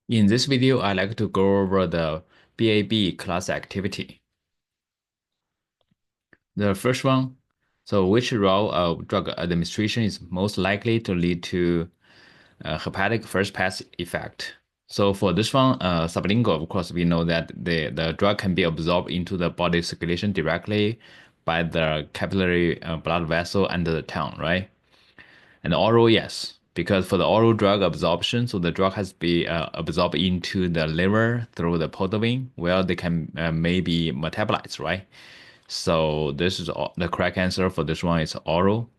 In this video, I'd like to go over the BAB class activity. The first one, so which role of drug administration is most likely to lead to hepatic first pass effect? So for this one, sublingual, of course, we know that the drug can be absorbed into the body circulation directly by the capillary blood vessel under the tongue, right? And oral, yes, because for the oral drug absorption, so the drug has to be absorbed into the liver through the portal vein, where they can maybe metabolize, right? So this is the correct answer for this one is oral.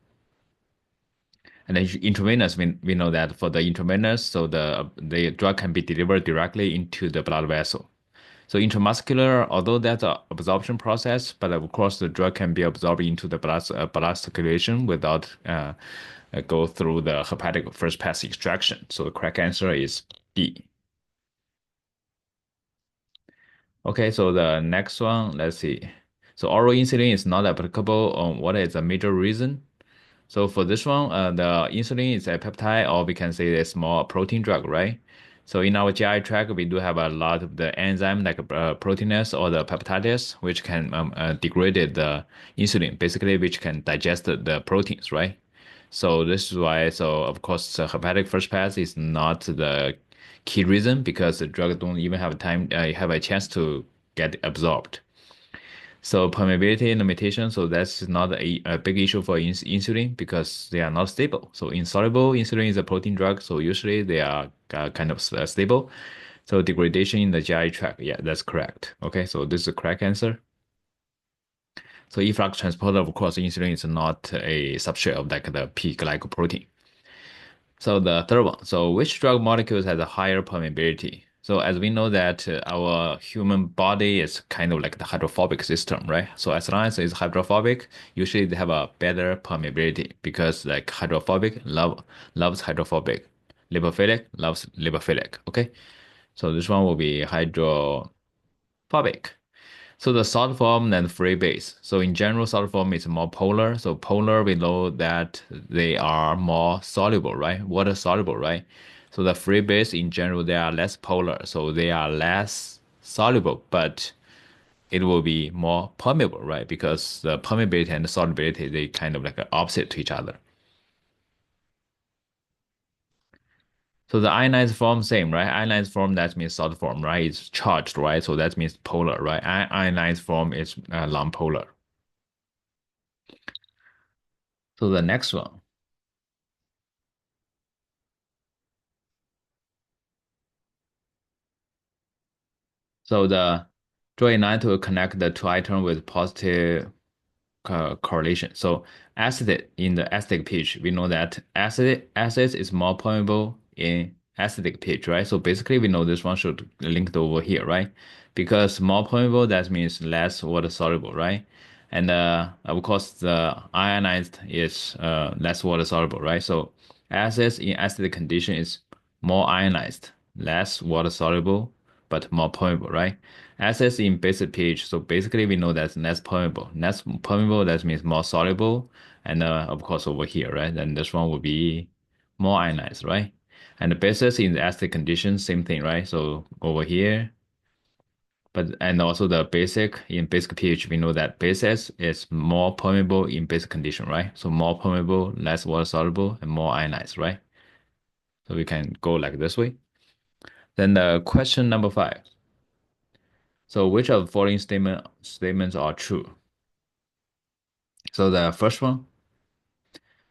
And then intravenous, we know that for the intravenous, so the drug can be delivered directly into the blood vessel. So intramuscular, although that's a absorption process, but of course the drug can be absorbed into the blood circulation without go through the hepatic first pass extraction. So the correct answer is B. Okay, so the next one, let's see. So oral insulin is not applicable on what is the major reason? So for this one, the insulin is a peptide, or we can say a small protein drug, right? So in our GI tract, we do have a lot of the enzyme like proteinase or the peptidase, which can degrade the insulin, basically, which can digest the proteins, right? So this is why, so of course, the hepatic first pass is not the key reason because the drug don't even have time, have a chance to get absorbed. So permeability limitation, so that's not a big issue for insulin because they are not stable. So insoluble insulin is a protein drug, so usually they are kind of stable. So degradation in the GI tract, yeah, that's correct. Okay, so this is the correct answer. So efflux transporter, of course, insulin is not a substrate of like the P glycoprotein. So the third one, so which drug molecules has a higher permeability? So as we know that our human body is kind of like the hydrophobic system, right? So as long as it's hydrophobic, usually they have a better permeability because like hydrophobic loves hydrophobic, lipophilic loves lipophilic. Okay, so this one will be hydrophobic. So the salt form and free base. So in general, salt form is more polar. So polar, we know that they are more soluble, right? Water soluble, right? So the free base in general, they are less polar. So they are less soluble, but it will be more permeable, right? Because the permeability and the solubility, they kind of like opposite to each other. So the ionized form, same, right? Ionized form, that means salt form, right? It's charged, right? So that means polar, right? Ionized form is non-polar. So the next one. So the draw a line to connect the two items with positive correlation. So acid in the acidic pH, we know that acid is more permeable in acidic pH, right? So basically, we know this one should linked over here, right? Because more permeable, that means less water soluble, right? And of course, the ionized is less water soluble, right? So acids in acidic condition is more ionized, less water soluble, but more permeable, right? Acids in basic pH, so basically we know that's less permeable. Less permeable, that means more soluble, and of course over here, right? Then this one will be more ionized, right? And the bases in the acidic condition, same thing, right? So over here, but and also the basic in basic pH, we know that bases is more permeable in basic condition, right? So more permeable, less water soluble, and more ionized, right? So we can go like this way. Then the question number five. So which of the following statements are true? So the first one.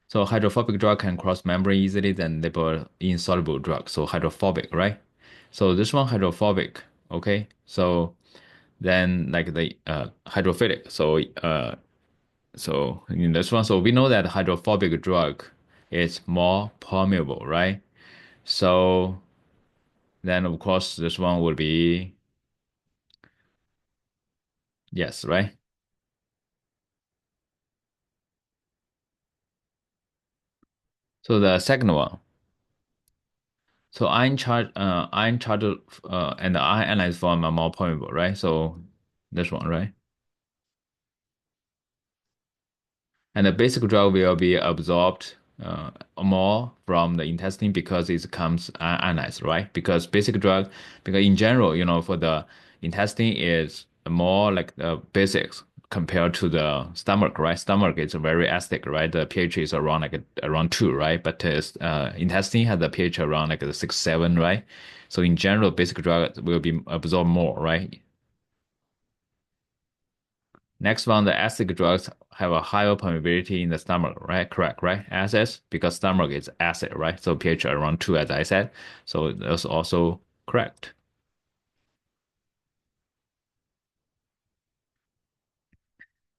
So hydrophobic drug can cross membrane easily than liver insoluble drug. So hydrophobic, right? So this one hydrophobic. Okay. So then like the hydrophilic. So in this one, so we know that hydrophobic drug is more permeable, right? So then of course this one would be yes, right? So the second one. So iron charge, and the iron anions form are more permeable, right? So this one, right? And the basic drug will be absorbed. more from the intestine because it comes ionized, right? Because basic drug, because in general, for the intestine is more like the basics compared to the stomach, right? Stomach is very acidic, right? The pH is around around 2, right? But intestine has the pH around like the 6, 7, right? So in general, basic drug will be absorbed more, right? Next one, the acidic drugs have a higher permeability in the stomach, right? Correct, right? Acids, because stomach is acid, right? So pH around 2, as I said. So that's also correct.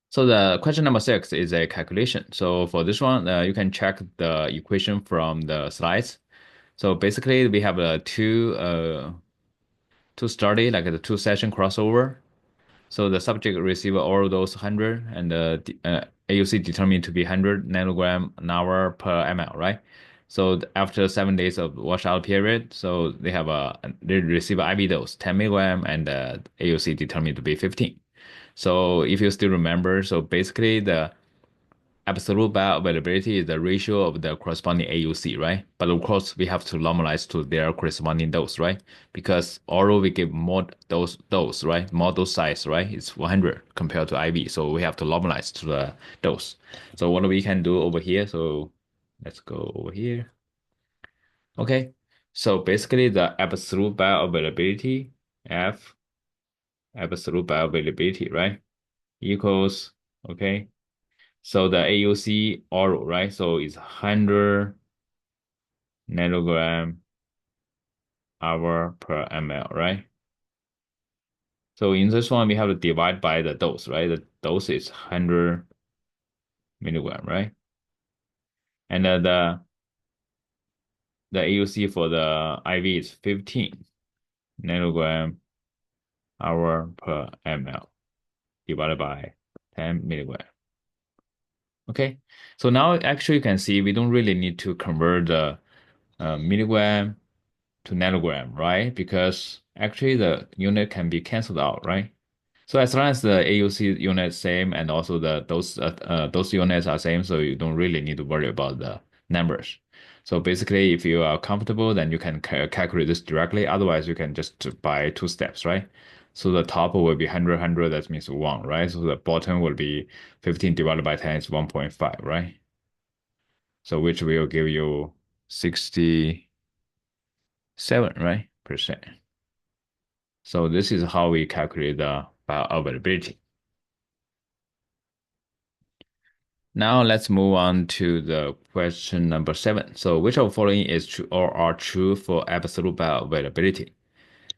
So the question number 6 is a calculation. So for this one, you can check the equation from the slides. So basically, we have two study, like the two session crossover. So the subject receive all those 100 and the AUC determined to be 100 nanogram an hour per ml, right? So after 7 days of washout period, so they receive a IV dose 10 milligram and AUC determined to be 15. So if you still remember, so basically the absolute bioavailability is the ratio of the corresponding AUC, right? But of course, we have to normalize to their corresponding dose, right? Because oral we give more dose, right? More dose size, right? It's 100 compared to IV, so we have to normalize to the dose. So what we can do over here? So let's go over here. Okay. So basically, the absolute bioavailability F absolute bioavailability, right? Equals okay. So the AUC oral, right? So it's 100 nanogram hour per ml, right? So in this one, we have to divide by the dose, right? The dose is 100 milligram, right? And the AUC for the IV is 15 nanogram hour per ml divided by 10 milligram. Okay, so now actually you can see we don't really need to convert the milligram to nanogram, right? Because actually the unit can be canceled out, right? So as long as the AUC unit is same and also those units are same, so you don't really need to worry about the numbers. So basically, if you are comfortable, then you can calculate this directly. Otherwise, you can just buy two steps, right? So the top will be 100, that means 1, right? So the bottom will be 15 divided by 10 is 1.5, right? So which will give you 67, right? Percent. So this is how we calculate the bioavailability. Now let's move on to the question number 7. So which of the following is true or are true for absolute bioavailability?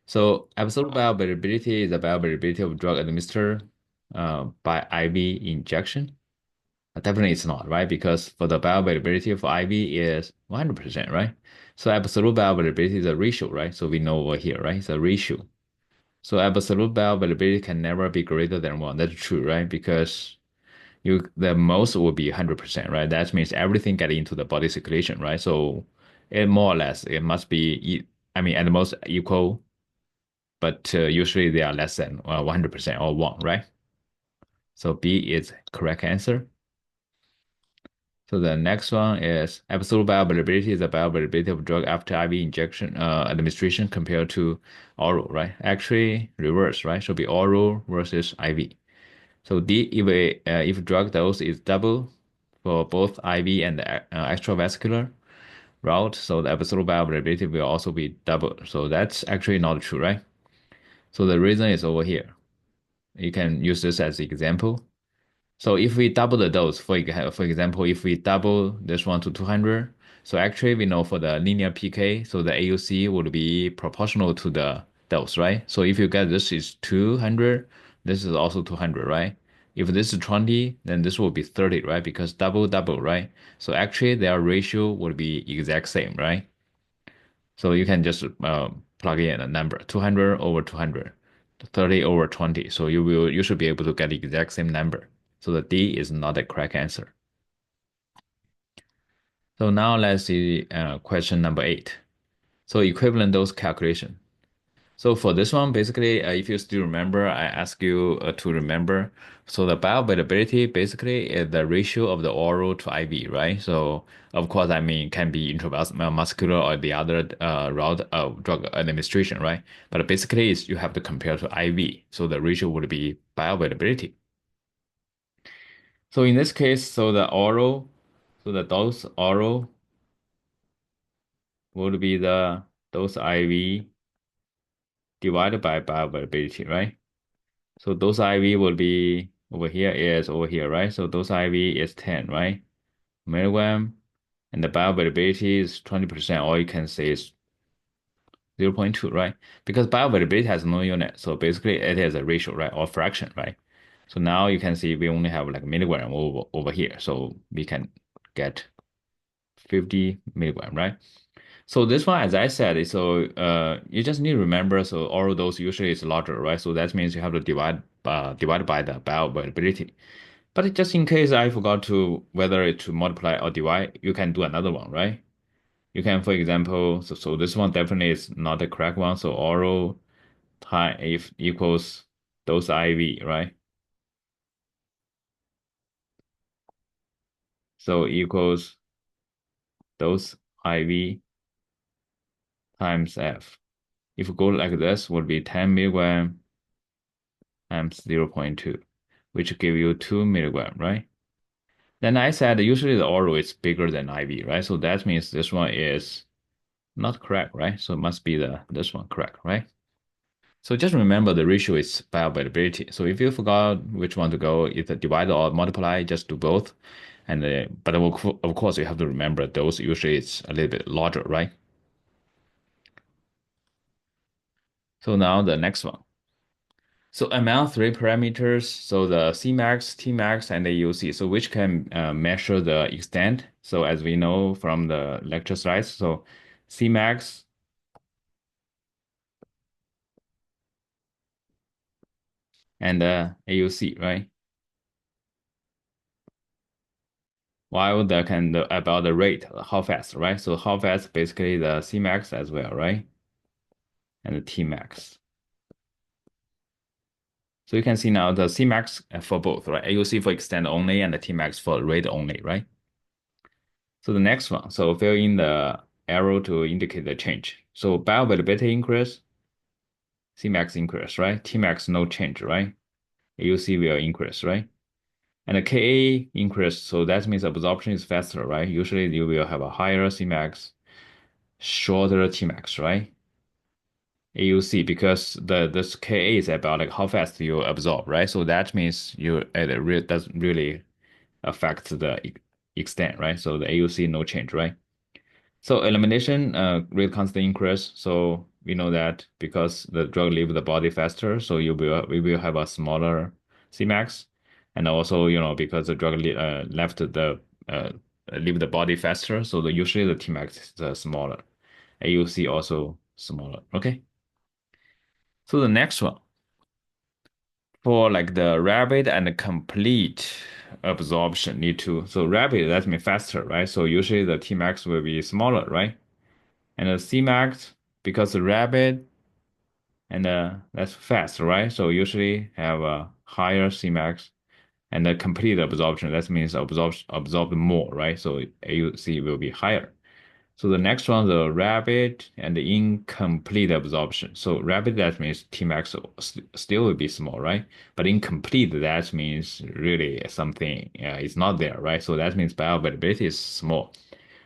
So absolute bioavailability is the bioavailability of drug administered by IV injection. Definitely it's not, right? Because for the bioavailability for IV is 100%, right? So absolute bioavailability is a ratio, right? So we know over here, right? It's a ratio. So absolute bioavailability can never be greater than 1. That's true, right? Because the most will be 100%, right? That means everything get into the body circulation, right? So it more or less it must be I mean at the most equal, but usually they are less than 100% or 1, right? So B is correct answer. So the next one is absolute bioavailability is the bioavailability of drug after IV injection administration compared to oral, right? Actually reverse, right? Should be oral versus IV. So D, if drug dose is double for both IV and extravascular route, so the absolute bioavailability will also be double. So that's actually not true, right? So the reason is over here. You can use this as example. So if we double the dose, for example, if we double this one to 200, so actually we know for the linear PK, so the AUC would be proportional to the dose, right? So if you get this is 200, this is also 200, right? If this is 20, then this will be 30, right? Because double, right? So actually their ratio would be exact same, right? So you can just plug in a number, 200 over 200, 30 over 20. So you should be able to get the exact same number. So the D is not the correct answer. So now let's see question number 8. So equivalent dose calculation. So for this one, basically, if you still remember, I ask you to remember. So the bioavailability basically is the ratio of the oral to IV, right? So of course, I mean, can be intramuscular or the other route of drug administration, right? But basically, it's, you have to compare to IV. So the ratio would be bioavailability. So in this case, so the oral, so the dose oral would be the dose IV divided by bioavailability, right? So dose IV will be over here is over here, right? So dose IV is 10, right? Milligram, and the bioavailability is 20%, or you can say it's 0.2, right? Because bioavailability has no unit, so basically it is a ratio, right? Or fraction, right? So now you can see we only have like milligram over here, so we can get 50 milligram, right? So this one, as I said, so you just need to remember, so oral dose usually is larger, right? So that means you have to divide by the bioavailability. But just in case I forgot to whether it to multiply or divide, you can do another one, right? You can, for example, so this one definitely is not the correct one. So oral time if equals dose IV, right? So equals dose IV times F. If you go like this, would be 10 milligram times 0.2, which give you 2 milligram, right? Then I said usually the oral is bigger than IV, right? So that means this one is not correct, right? So it must be the this one correct, right? So just remember the ratio is bioavailability. So if you forgot which one to go, either divide or multiply, just do both. And but of course you have to remember those usually it's a little bit larger, right? So now the next one. So among three parameters, so the Cmax, Tmax, and the AUC, so which can measure the extent. So as we know from the lecture slides, so Cmax and AUC, right? While the can about the rate, how fast, right? So how fast basically the Cmax as well, right? And the Tmax. So you can see now the Cmax for both, right? AUC for extent only and the Tmax for rate only, right? So the next one, so fill in the arrow to indicate the change. So bioavailability increase, Cmax increase, right? Tmax no change, right? AUC will increase, right? And the Ka increase, so that means absorption is faster, right? Usually you will have a higher Cmax, shorter Tmax, right? AUC because the this Ka is about like how fast you absorb, right? So that means you it re doesn't really affect the extent, right? So the AUC no change, right? So elimination rate constant increase. So we know that because the drug leave the body faster, so you will we will have a smaller Cmax, and also because the drug left the uh, leave the body faster, so the usually the Tmax is smaller. AUC also smaller. Okay. So the next one for like the rapid and complete absorption need to so rapid that means faster, right? So usually the Tmax will be smaller, right? And the Cmax because the rapid and that's fast, right? So usually have a higher Cmax and the complete absorption. That means absorbed more, right? So AUC will be higher. So the next one, the rapid and the incomplete absorption. So rapid, that means Tmax still will be small, right? But incomplete, that means really something is not there, right? So that means bioavailability is small.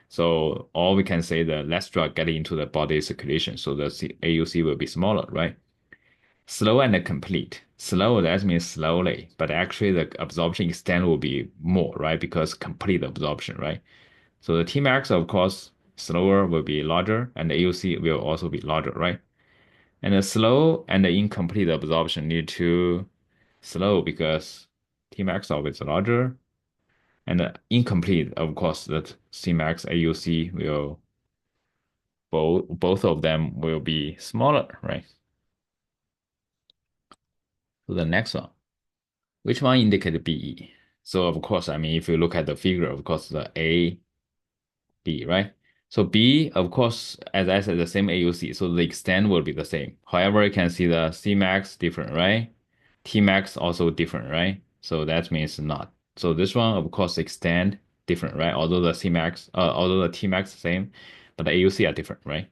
So all we can say the less drug getting into the body circulation. So the AUC will be smaller, right? Slow and complete. Slow, that means slowly, but actually the absorption extent will be more, right? Because complete absorption, right? So the Tmax, of course, slower will be larger, and the AUC will also be larger, right? And the slow and the incomplete absorption need to slow because Tmax always larger, and the incomplete, of course, that Cmax AUC will both of them will be smaller, right? So the next one, which one indicate BE? So of course, I mean, if you look at the figure, of course, the A, B, right? So B, of course, as I said, the same AUC, so the extent will be the same. However, you can see the Cmax different, right? Tmax also different, right? So that means not. So this one, of course, extend different, right? Although the Tmax same, but the AUC are different, right?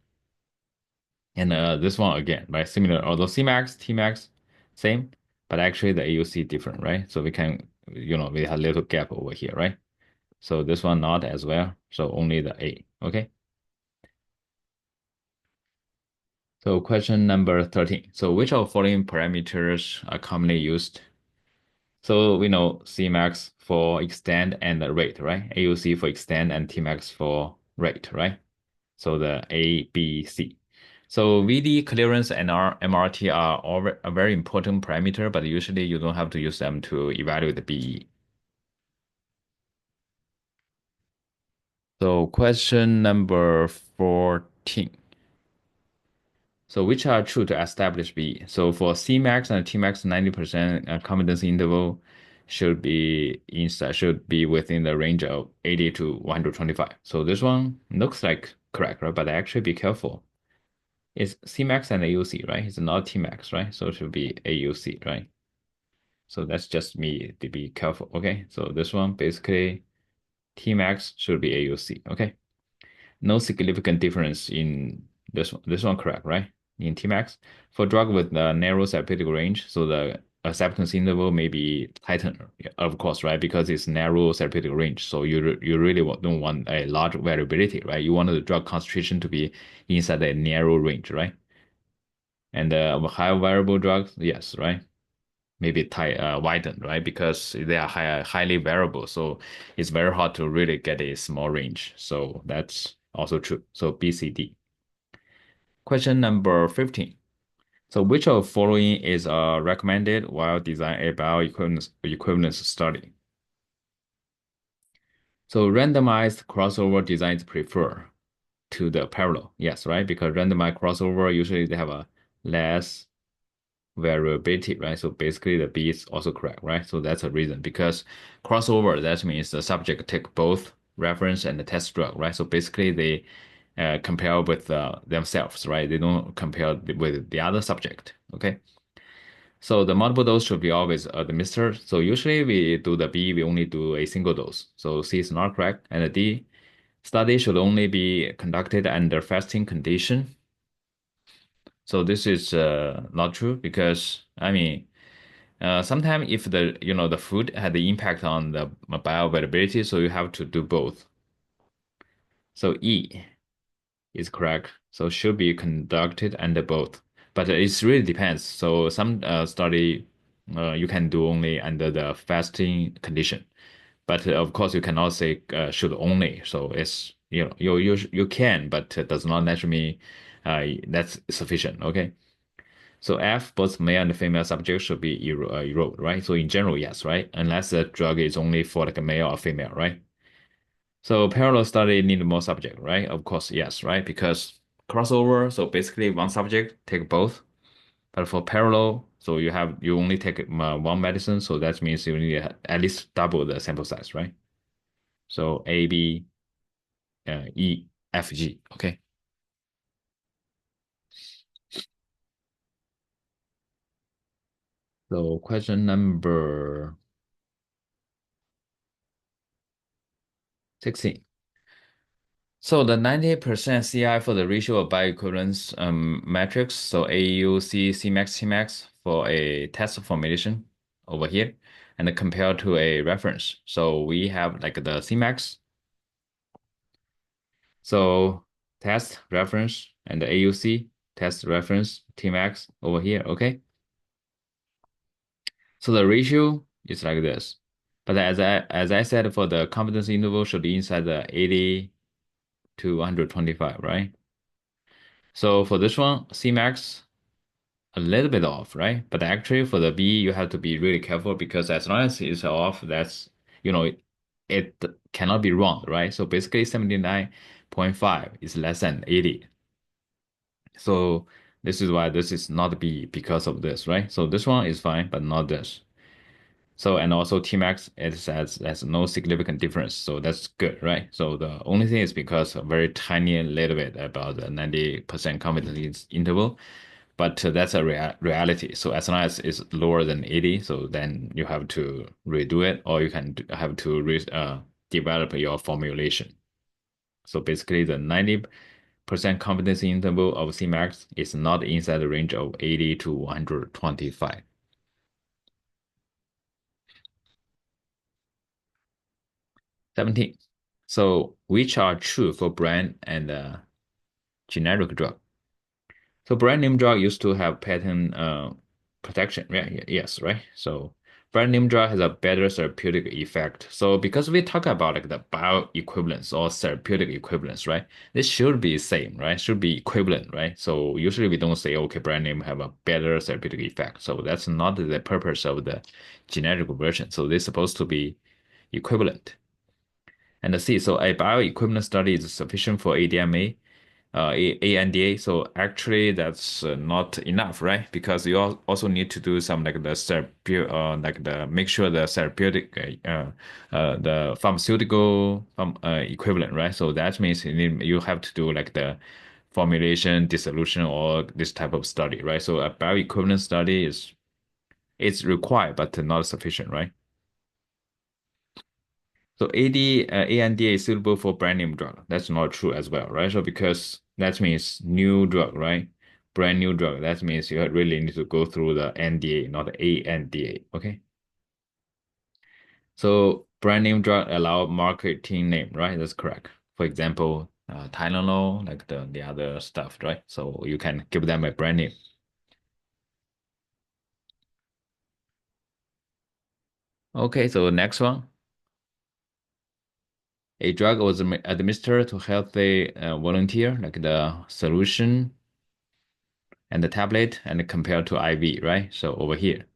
And this one again, right? Similar, although Cmax, Tmax same, but actually the AUC different, right? So we can, we have a little gap over here, right? So this one not as well. So only the A, okay? So question number 13. So which of following parameters are commonly used? So we know Cmax for extend and the rate, right? AUC for extend and Tmax for rate, right? So the A, B, C. So VD clearance and MRT are all a very important parameter, but usually you don't have to use them to evaluate the BE. So question number 14. So which are true to establish B? So for Cmax and Tmax, 90% confidence interval should be within the range of 80 to 125. So this one looks like correct, right? But actually be careful. It's Cmax and AUC, right? It's not Tmax, right? So it should be AUC, right? So that's just me to be careful. Okay. So this one basically Tmax should be AUC. Okay. No significant difference in this one. This one correct, right? In Tmax for drug with the narrow therapeutic range, so the acceptance interval may be tightened, yeah, of course, right? Because it's narrow therapeutic range, so you really don't want a large variability, right? You want the drug concentration to be inside a narrow range, right? And high variable drugs, yes, right? Maybe widened, right? Because they are highly variable, so it's very hard to really get a small range. So that's also true. So BCD. Question number 15. So which of following is recommended while design a bioequivalence study? So randomized crossover designs prefer to the parallel. Yes, right? Because randomized crossover usually they have a less variability, right? So basically the B is also correct, right? So that's a reason because crossover, that means the subject take both reference and the test drug, right? So basically they compare with themselves, right? They don't compare with the other subject, okay? So the multiple dose should be always administered. So usually we do the B, we only do a single dose. So C is not correct. And the D, study should only be conducted under fasting condition. So this is not true because I mean sometimes if the food had the impact on the bioavailability, so you have to do both. So E is correct. So should be conducted under both, but it really depends. So some study you can do only under the fasting condition, but of course you cannot say should only. So it's you can, but it does not naturally that's sufficient. Okay. So F, both male and female subjects should be enrolled, right? So in general, yes, right? Unless the drug is only for like a male or female, right? So parallel study need more subject, right? Of course, yes, right? Because crossover, so basically one subject take both. But for parallel, so you only take one medicine, so that means you need at least double the sample size, right? So A, B, E, F, G. Okay. So question number 16. So the 90% CI for the ratio of bioequivalence metrics, so AUC, Cmax, Tmax for a test formulation over here, and compared to a reference. So we have like the Cmax, so test reference and the AUC, test reference, Tmax over here, okay? So the ratio is like this. But as I said, for the confidence interval should be inside the 80 to 125, right? So for this one, Cmax a little bit off, right? But actually for the B, you have to be really careful because as long as it's off, you know, it cannot be wrong, right? So basically 79.5 is less than 80. So this is why this is not B because of this, right? So this one is fine, but not this. So and also Tmax it says has no significant difference. So that's good, right? So the only thing is because a very tiny little bit about the 90% confidence interval, but that's a reality. So as long as it's lower than 80, so then you have to redo it, or you can have to develop your formulation. So basically, the 90% confidence interval of Cmax is not inside the range of 80 to 125. 17. So which are true for brand and generic drug? So brand name drug used to have patent protection, right? Yes, right. So brand name drug has a better therapeutic effect. So because we talk about like the bioequivalence or therapeutic equivalence, right? This should be same, right? Should be equivalent, right? So usually we don't say, okay, brand name have a better therapeutic effect. So that's not the purpose of the generic version. So they're supposed to be equivalent. And C, so a bioequivalence study is sufficient for ADMA ANDA. So actually, that's not enough, right? Because you also need to do some like the therapeutic, like the make sure the therapeutic, the pharmaceutical equivalent, right? So that means you have to do like the formulation, dissolution, or this type of study, right? So a bioequivalent study is it's required but not sufficient, right? So ANDA is suitable for brand name drug. That's not true as well, right? So because that means new drug, right? Brand new drug. That means you really need to go through the NDA, not ANDA. Okay. So brand name drug allow marketing name, right? That's correct. For example, Tylenol, like the other stuff, right? So you can give them a brand name. Okay, so next one. A drug was administered to healthy volunteer, like the solution and the tablet and compared to IV, right? So over here.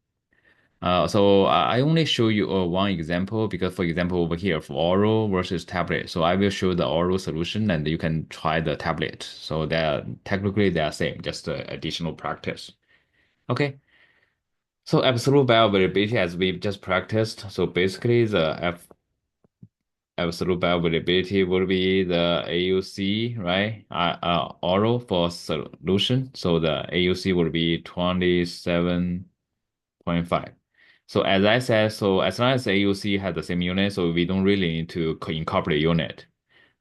So I only show you one example because, for example, over here for oral versus tablet. So I will show the oral solution and you can try the tablet. So they're technically they are same, just additional practice. Okay. So absolute bioavailability as we've just practiced. So basically the absolute bioavailability would be the AUC, right? Oral for solution. So the AUC would be 27.5. So as I said, so as long as AUC has the same unit, so we don't really need to incorporate unit.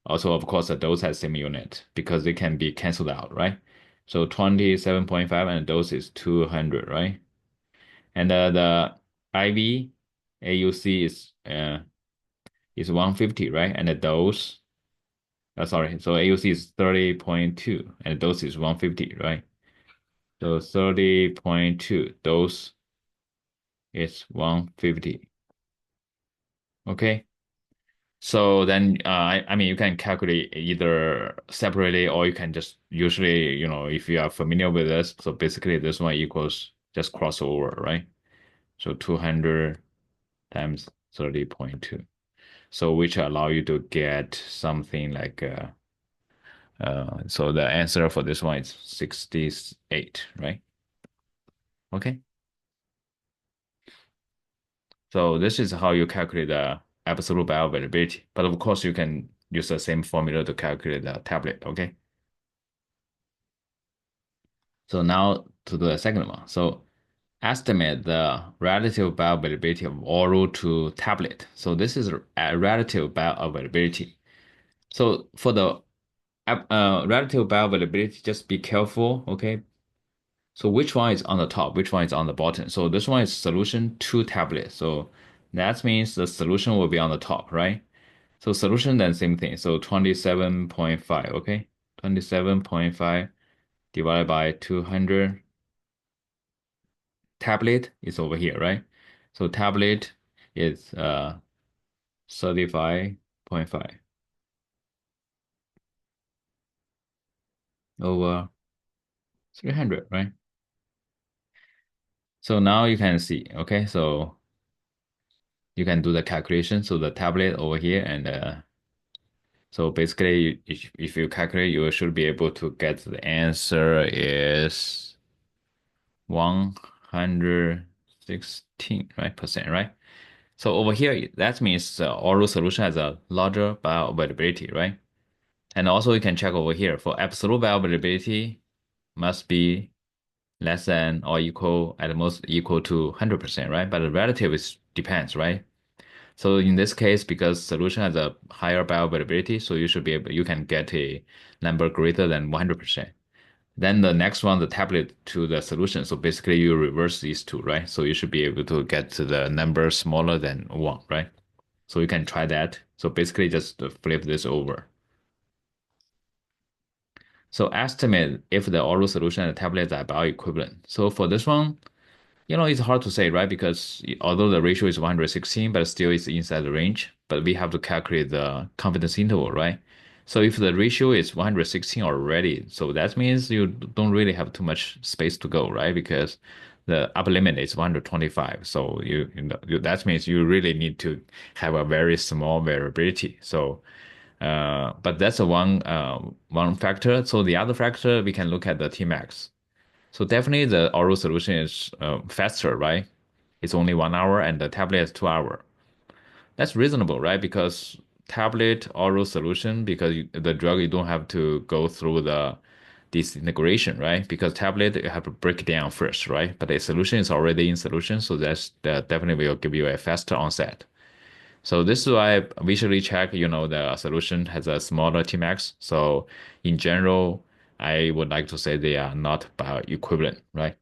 Also, of course, the dose has same unit because they can be canceled out, right? So 27.5 and the dose is 200, right? And the IV AUC is 150, right? And the dose, sorry, so AUC is 30.2 and the dose is 150, right? So 30.2 dose is 150. Okay. So then, I mean, you can calculate either separately or you can just usually, if you are familiar with this, so basically this one equals just crossover, right? So 200 times 30.2. So which allow you to get something like, so the answer for this one is 68, right? Okay. So this is how you calculate the absolute bioavailability. But of course, you can use the same formula to calculate the tablet, okay? So now to the second one. So estimate the relative bioavailability of oral to tablet. So this is a relative bioavailability. So for the relative bioavailability, just be careful, okay? So which one is on the top? Which one is on the bottom? So this one is solution to tablet. So that means the solution will be on the top, right? So solution then same thing. So 27.5, okay? 27.5 divided by 200. Tablet is over here, right? So tablet is 35.5 over 300, right? So now you can see, okay? So you can do the calculation. So the tablet over here and so basically if you calculate, you should be able to get the answer is 130 16, right, percent, right? So over here, that means the oral solution has a larger bioavailability, right? And also you can check over here for absolute bioavailability must be less than or equal at most equal to 100%, right? But the relative is depends, right? So in this case, because solution has a higher bioavailability, so you should be able, you can get a number greater than 100%. Then the next one, the tablet to the solution. So basically you reverse these two, right? So you should be able to get to the number smaller than one, right? So you can try that. So basically just flip this over. So estimate if the oral solution and the tablets are bioequivalent. So for this one, it's hard to say, right? Because although the ratio is 116, but still it's inside the range. But we have to calculate the confidence interval, right? So if the ratio is 116 already, so that means you don't really have too much space to go, right? Because the upper limit is 125. So that means you really need to have a very small variability. So but that's a one factor. So the other factor we can look at the Tmax. So definitely the oral solution is faster, right? It's only 1 hour and the tablet is 2 hour. That's reasonable, right? Because tablet oral solution, because the drug you don't have to go through the disintegration, right? Because tablet you have to break it down first, right? But the solution is already in solution, so that definitely will give you a faster onset. So this is why I visually check, the solution has a smaller Tmax. So in general, I would like to say they are not bioequivalent, right?